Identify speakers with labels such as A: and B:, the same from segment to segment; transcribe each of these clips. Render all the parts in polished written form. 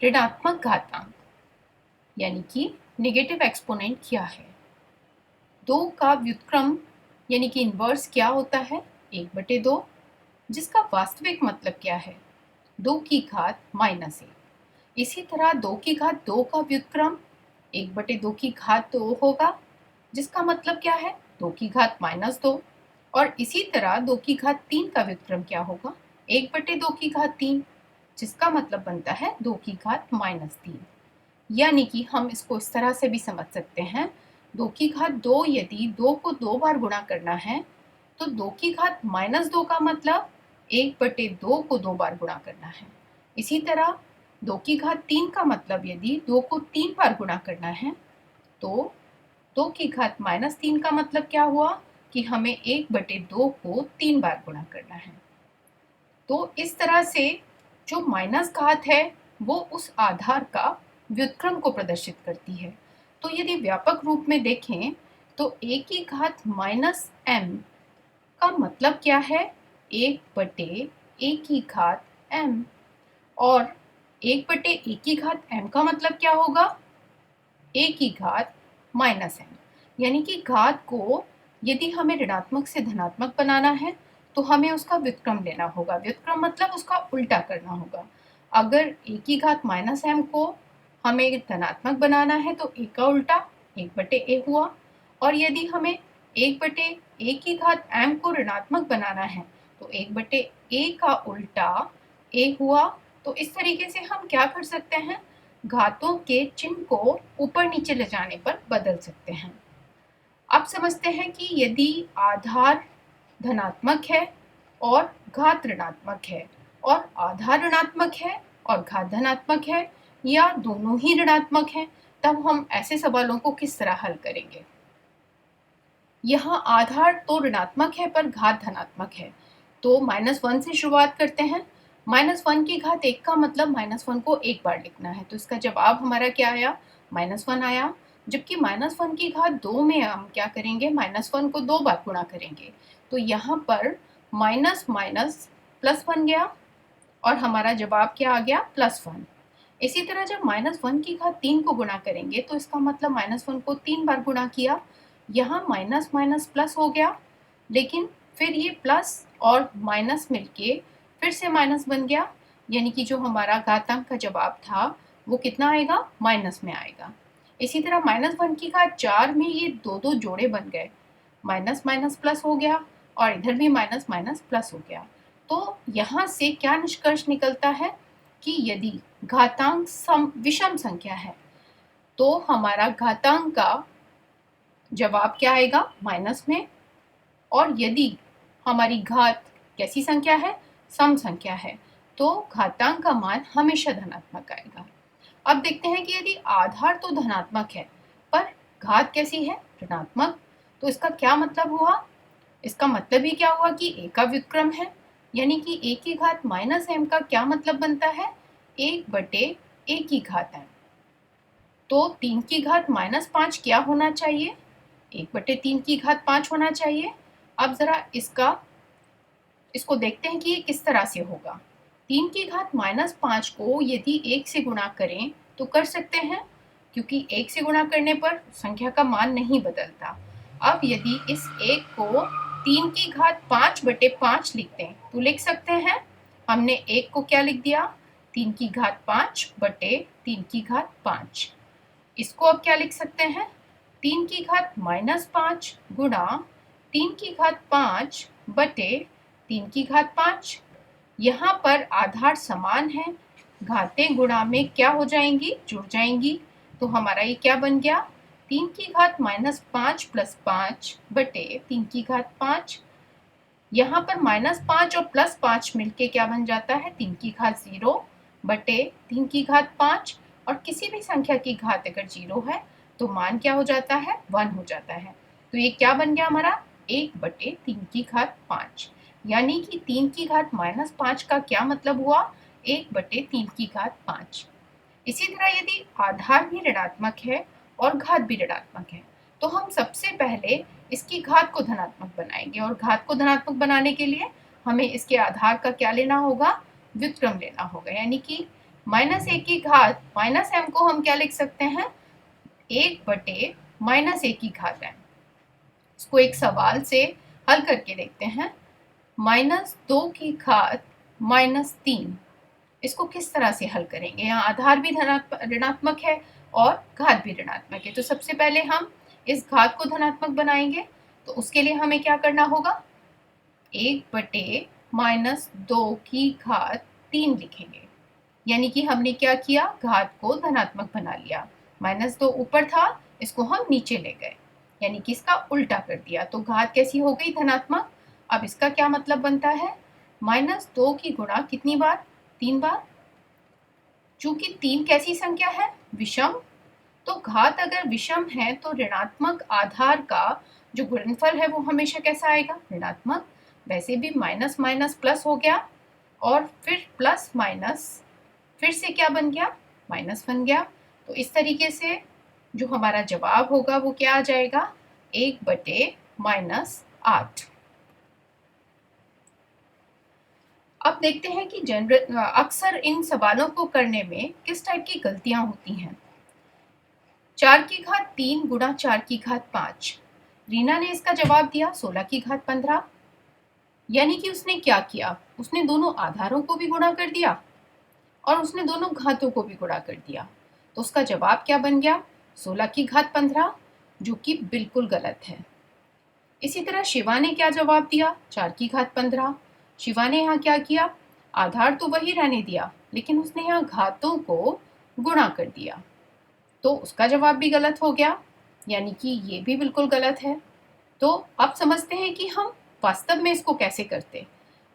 A: ऋणात्मक घातांक यानी कि नेगेटिव एक्सपोनेंट क्या है। 2 का व्युत्क्रम यानी कि इन्वर्स क्या होता है? 1/2, जिसका वास्तविक मतलब क्या है? 2 की घात -1। इसी तरह 2 की घात 2 का व्युत्क्रम 1/2 की घात 2 होगा, जिसका मतलब क्या है? 2 की घात -2। और इसी तरह 2 की घात 3 का व्युत्क्रम क्या होगा? 1/2 की घात 3, जिसका मतलब बनता है 2 की घात -3। यानी कि हम इसको इस तरह से भी समझ सकते हैं, 2 की घात 2 यदि 2 को 2 बार गुणा करना है, तो 2 की घात -2 का मतलब 1/2 को 2 बार गुणा करना है। इसी तरह 2 की घात 3 का मतलब यदि 2 को 3 बार गुणा करना है, तो 2 की घात -3 का मतलब क्या हुआ कि हमें 1/2 को 3 बार गुणा करना है। तो इस तरह से जो माइनस घात है वो उस आधार का व्युत्क्रम को प्रदर्शित करती है। तो यदि व्यापक रूप में देखें तो a की घात -m का मतलब क्या है? 1/a की घात m। और 1/a की घात m का मतलब क्या होगा? a की घात -m। यानी कि घात को यदि हमें ऋणात्मक से धनात्मक बनाना है तो हमें उसका व्युत्क्रम लेना होगा। व्युत्क्रम मतलब उसका उल्टा करना होगा। अगर a की घात -m को हमें धनात्मक बनाना है तो a का उल्टा 1/a हुआ, और यदि हमें 1/a की घात m को ऋणात्मक बनाना है तो 1/a का उल्टा a हुआ। तो इस तरीके से हम क्या कर सकते हैं? घातों के चिन्ह को ऊपर नीचे ले जाने पर बदल सकते हैं। अब समझते हैं कि यदि आधार धनात्मक है और घात ऋणात्मक है, और आधार ऋणात्मक है और घात धनात्मक है, या दोनों ही ऋणात्मक हैं, तब हम ऐसे सवालों को किस तरह हल करेंगे। यहाँ आधार तो ऋणात्मक है पर घात धनात्मक है, तो -1 से शुरुआत करते हैं। -1 की घात 1 का मतलब -1 को एक बार लिखना है, तो इसका जवाब हमारा क्या आया? -1 आया। जबकि -1 की घात 2 में हम क्या करेंगे? -1 को 2 बार गुणा करेंगे, तो यहाँ पर माइनस माइनस प्लस बन गया और हमारा जवाब क्या आ गया? +1। इसी तरह जब -1 की घात 3 को गुणा करेंगे तो इसका मतलब -1 को 3 बार गुणा किया, यहाँ माइनस माइनस प्लस हो गया, लेकिन फिर ये प्लस और माइनस मिलके फिर से माइनस बन गया, यानी कि जो हमारा घातांक का जवाब था वो कितना आएगा? माइनस में आएगा। इसी तरह -1 की घात 4 में ये दो जोड़े बन गए, माइनस माइनस प्लस हो गया और इधर भी माइनस माइनस प्लस हो गया। तो यहाँ से क्या निष्कर्ष निकलता है कि यदि घातांक विषम संख्या है तो हमारा घातांक का जवाब क्या आएगा? माइनस में। और यदि हमारी घात कैसी संख्या है? सम संख्या है, तो घातांक का मान हमेशा धनात्मक आएगा। अब देखते हैं कि यदि आधार तो धनात्मक है पर घात कैसी है? ऋणात्मक। तो इसका क्या मतलब हुआ? इसका मतलब ही क्या हुआ कि a का व्युत्क्रम है, यानी कि a की घात -m का क्या मतलब बनता है? 1/a की घात m। तो 3 की घात -5 क्या होना चाहिए? 1/3 की घात 5 होना चाहिए। अब जरा इसको देखते हैं कि ये किस तरह से होगा। 3 की घात -5 को यदि 1 से गुणा करें तो कर सकते हैं, क्योंकि 1 से गुणा करने पर संख्या का मान नहीं बदलता। अब यदि इस 1 को 3 की घात 5/5 लिखते हैं तो लिख सकते हैं। हमने 1 को क्या लिख दिया? 3 की घात 5/3 की घात 5। इसको अब क्या लिख सकते हैं? 3 की घात -5 गुणा 3 की घात 5 बटे 3 की घात 5। यहाँ पर आधार समान है, घातें गुणा में क्या हो जाएंगी? जुड़ जाएंगी। तो हमारा ये क्या बन गया? 3 की घात -5 + 5 बटे 3 की घात 5। यहाँ पर -5 और +5 मिलके क्या बन जाता है? 3 की घात 0 बटे 3 की घात 5। और किसी भी संख्या की घात अगर 0 है तो मान क्या हो जाता है? 1 हो जाता है। तो ये क्या बन गया हमारा? 1/3 की घात 5। यानी कि 3 की घात -5 का क्या मतलब हुआ? 1/3 की घात 5। इसी तरह यदि आधार भी ऋणात्मक है और घात भी ऋणात्मक है तो हम सबसे पहले इसकी घात को धनात्मक बनाएंगे, और घात को धनात्मक बनाने के लिए हमें इसके आधार का क्या लेना होगा? व्युत्क्रम लेना होगा। यानी कि माइनस ए की घात माइनस एम को हम क्या लिख सकते हैं, 1/-ए की घात एम। इसको एक सवाल से हल करके देखते हैं। -2 की घात -3, इसको किस तरह से हल करेंगे। यहाँ आधार भी ऋणात्मक है और घात भी ऋणात्मक है, तो सबसे पहले हम इस घात को धनात्मक बनाएंगे। तो उसके लिए हमें क्या करना होगा, 1/-2 की घात 3 लिखेंगे। यानी कि हमने क्या किया, घात को धनात्मक बना लिया। -2 ऊपर था, इसको हम नीचे ले गए, यानी कि इसका उल्टा कर दिया, तो घात कैसी हो गई, धनात्मक। अब इसका क्या मतलब बनता है, -2 की गुणा कितनी बार, 3 बार। चूंकि 3 कैसी संख्या है, विषम, तो घात अगर विषम है तो ऋणात्मक आधार का जो गुणनफल है वो हमेशा कैसा आएगा, ऋणात्मक। वैसे भी माइनस माइनस प्लस हो गया और फिर प्लस माइनस फिर से क्या बन गया, माइनस बन गया। तो इस तरीके से जो हमारा जवाब होगा वो क्या आ जाएगा, 1/-8। अब देखते हैं कि अक्सर इन सवालों को करने में किस टाइप की गलतियां होती हैं। 4 की घात 3 गुणा 4 की घात 5। रीना ने इसका जवाब दिया 16 की घात 15। यानी कि उसने क्या किया, उसने दोनों आधारों को भी गुणा कर दिया और उसने दोनों घातों को भी गुणा कर दिया। तो उसका जवाब क्या बन गया, 16 की घात 15, जो कि बिल्कुल गलत है। इसी तरह शिवा ने क्या जवाब दिया, 4 की घात 15। शिवा ने यहाँ क्या किया, आधार तो वही रहने दिया, लेकिन उसने यहाँ घातों को गुणा कर दिया, तो उसका जवाब भी गलत हो गया, यानी कि ये भी बिल्कुल गलत है। तो अब समझते हैं कि हम वास्तव में इसको कैसे करते।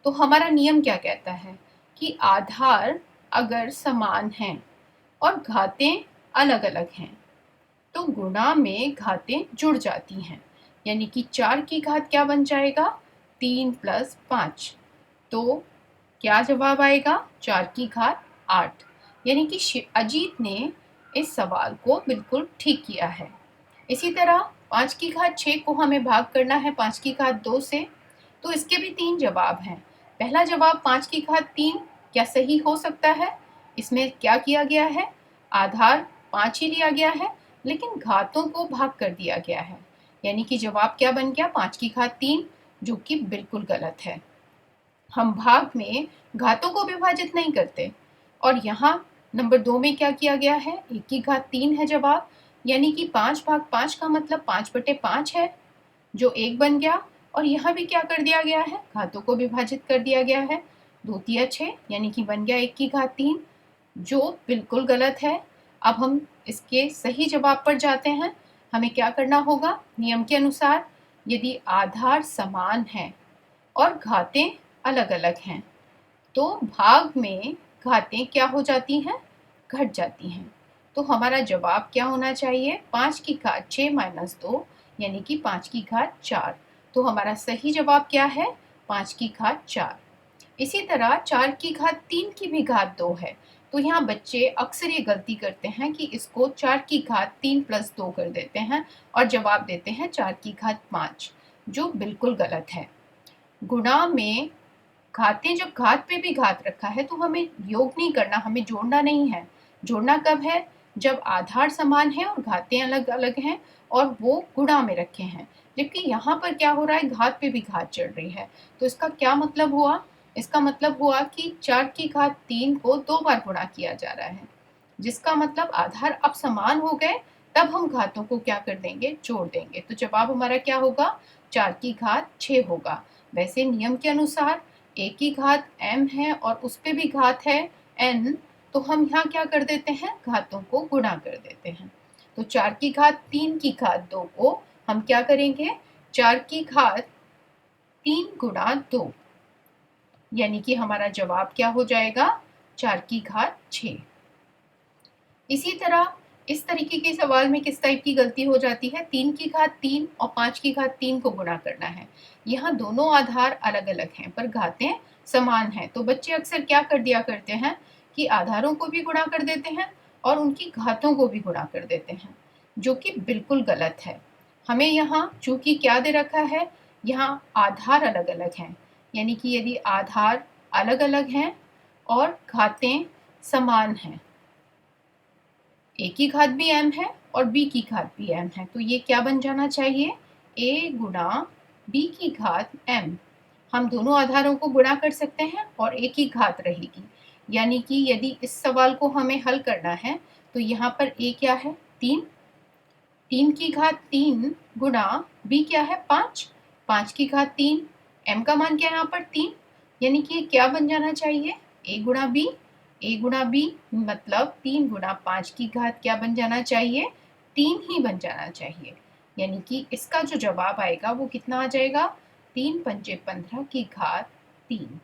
A: तो हमारा नियम क्या कहता है कि आधार अगर समान हैं और घातें अलग अलग हैं तो गुणा में घातें जुड़ जाती हैं, यानी कि 4 की घात क्या बन जाएगा, 3 + 5। तो क्या जवाब आएगा, 4 की घात 8। यानी कि अजीत ने इस सवाल को बिल्कुल ठीक किया है। इसी तरह 5 की घात 6 को हमें भाग करना है 5 की घात 2 से, तो इसके भी 3 जवाब हैं। पहला जवाब 5 की घात 3 क्या सही हो सकता है, इसमें क्या किया गया है, आधार 5 ही लिया गया है लेकिन घातों को भाग कर दिया गया है, यानी कि जवाब क्या बन गया, 5 की घात 3, जो कि बिल्कुल गलत है। हम भाग में घातों को विभाजित नहीं करते। और यहाँ नंबर 2 में क्या किया गया है, 1 की घात 3 है जवाब, यानी कि 5/5 का मतलब 5/5 है, जो 1 बन गया। और यहाँ भी क्या कर दिया गया है, घातों को विभाजित कर दिया गया है, 2 तिया 6, यानी कि बन गया 1 की घात 3, जो बिल्कुल गलत है। अब हम इसके सही जवाब पर जाते हैं। हमें क्या करना होगा, नियम के अनुसार यदि आधार समान है और घातें अलग अलग हैं तो भाग में घातें क्या हो जाती हैं, घट जाती हैं। तो हमारा जवाब क्या होना चाहिए, 5 की घात 6 - 2, यानी कि 5 की घात 4। तो हमारा सही जवाब क्या है, 5 की घात 4। इसी तरह 4 की घात 3 की भी घात 2 है। तो यहाँ बच्चे अक्सर ये गलती करते हैं कि इसको 4 की घात 3 + 2 कर देते हैं और जवाब देते हैं 4 की घात 5, जो बिल्कुल गलत है। गुणा में घातें, जब घात पे भी घात रखा है तो हमें योग नहीं करना, हमें जोड़ना नहीं है। जोड़ना कब है, जब आधार समान है और घातें अलग अलग हैं और वो गुणा में रखे हैं। जबकि यहाँ पर क्या हो रहा है, घात पे भी घात चढ़ रही है। तो इसका क्या मतलब हुआ, इसका मतलब हुआ कि 4 की घात 3 को 2 बार गुणा किया जा रहा है, जिसका मतलब आधार अब समान हो गए, तब हम घातों को क्या कर देंगे, जोड़ देंगे। तो जवाब हमारा क्या होगा, 4 की घात 6 होगा। वैसे नियम के अनुसार एक की घात m है और उस पे भी घात है n, तो हम यहाँ क्या कर देते हैं, घातों को गुणा कर देते हैं। तो 4 की घात 3 की घात 2 को हम क्या करेंगे, 4 की घात 3 गुणा 2, यानी कि हमारा जवाब क्या हो जाएगा, 4 की घात 6। इसी तरह इस तरीके के सवाल में किस टाइप की गलती हो जाती है, 3 की घात 3 और 5 की घात 3 को गुणा करना है। यहाँ दोनों आधार अलग अलग हैं पर घातें समान हैं, तो बच्चे अक्सर क्या कर दिया करते हैं कि आधारों को भी गुणा कर देते हैं और उनकी घातों को भी गुणा कर देते हैं, जो कि बिल्कुल गलत है। हमें यहाँ चूंकि क्या दे रखा है, यहाँ आधार अलग अलग हैं, यानी कि यदि आधार अलग अलग हैं और घातें समान हैं। a की घात भी m है और b की घात भी m है, तो ये क्या बन जाना चाहिए, a गुणा b की घात m। हम दोनों आधारों को गुणा कर सकते हैं और a की घात रहेगी, यानी कि यदि इस सवाल को हमें हल करना है तो यहाँ पर a क्या है 3, 3 की घात 3 गुणा b क्या है 5, 5 की घात 3, m का मान क्या है यहाँ पर 3, यानी कि क्या बन जाना चाहिए a गुणा b, a गुणा b मतलब 3 गुणा 5 की घात क्या बन जाना चाहिए 3 ही बन जाना चाहिए, यानी कि इसका जो जवाब आएगा वो कितना आ जाएगा 3 पंचे 15 की घात 3।